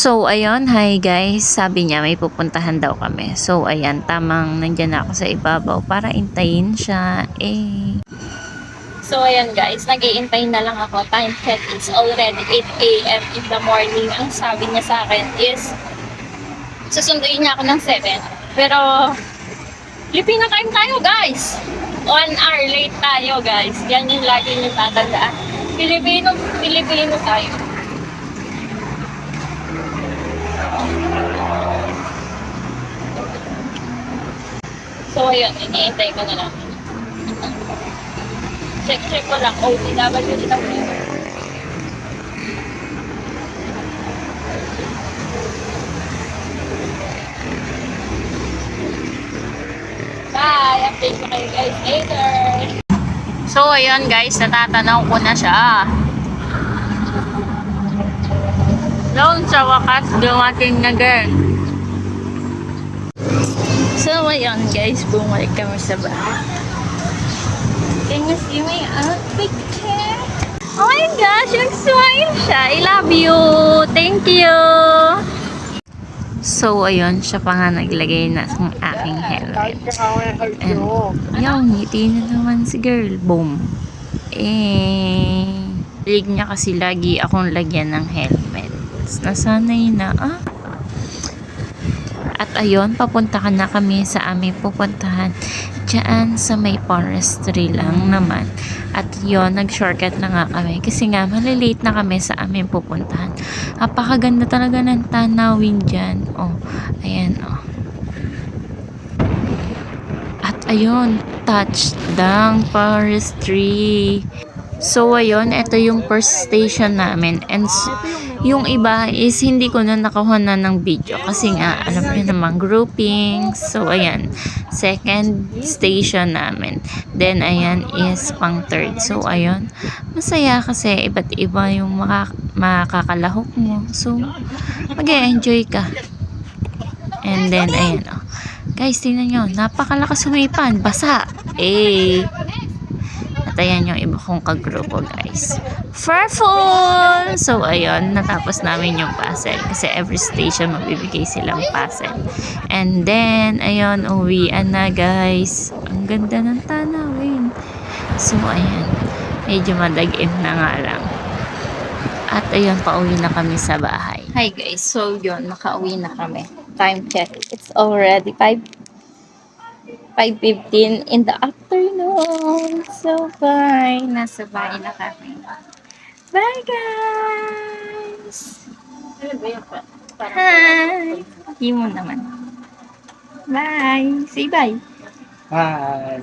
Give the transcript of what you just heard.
So, ayun, hi guys. Sabi niya may pupuntahan daw kami. So, ayan, tamang nandyan na ako sa ibabaw para intayin siya. So, ayan guys, nag-iintay na lang ako. Time check, it's already 8 a.m. in the morning. Ang sabi niya sa akin is, susunduin niya ako ng 7. Pero, Filipino time tayo guys! 1 hour late tayo guys. Yan yung lagi niyo tatandaan. Filipino tayo. So, ayun, iniintay ko na lang. Check ko lang. OTW din ako. Bye! Update ko kayo guys later. So, ayun guys, natatanaw ko na siya. Noon sa wakas, dumating na girl. So, ayun guys, bumalik kami sa bahay. Can you see my outfit here? Oh my gosh, nag-smile siya. I love you. Thank you. So, ayun, siya pa nga naglagay na sa aking helmet. And, yung ngiti na naman si girl. Boom. Lig niya kasi lagi akong lagyan ng helmet. Nasanay na, At ayun, papunta ka na kami sa aming pupuntahan. Diyan sa may forestry lang naman. At yun, nag-shortcut na nga kami. Kasi nga, malilate na kami sa aming pupuntahan. Napakaganda talaga ng tanawin dyan. Oh, ayan, oh. At ayun, touchdown forestry. So, ayun, ito yung first station namin. And yung iba is hindi ko na nakuha na ng video. Kasi nga, alam niyo naman, grouping. So, ayan, second station namin. Then, ayan is pang third. So, ayun, masaya kasi iba't iba yung makakalahok mo. So, mag-enjoy ka. And then, ayan, oh. Guys, tingnan nyo, napakalakas sumipan. Basa. At ayan yung iba kong kagrupo guys. Farful! So ayun, natapos namin yung puzzle. Kasi every station magbibigay silang puzzle. And then, ayun, uwian na guys. Ang ganda ng tanawin. So ayan, medyo madagim na nga lang. At ayun, pauwi na kami sa bahay. Hi guys, so yun, nakauwi na kami. Time check, it's already 5:15 in the afternoon. So, bye. Nasa bahay na kami. Bye, guys! Hi! Hindi mo naman. Bye! Say bye! Bye!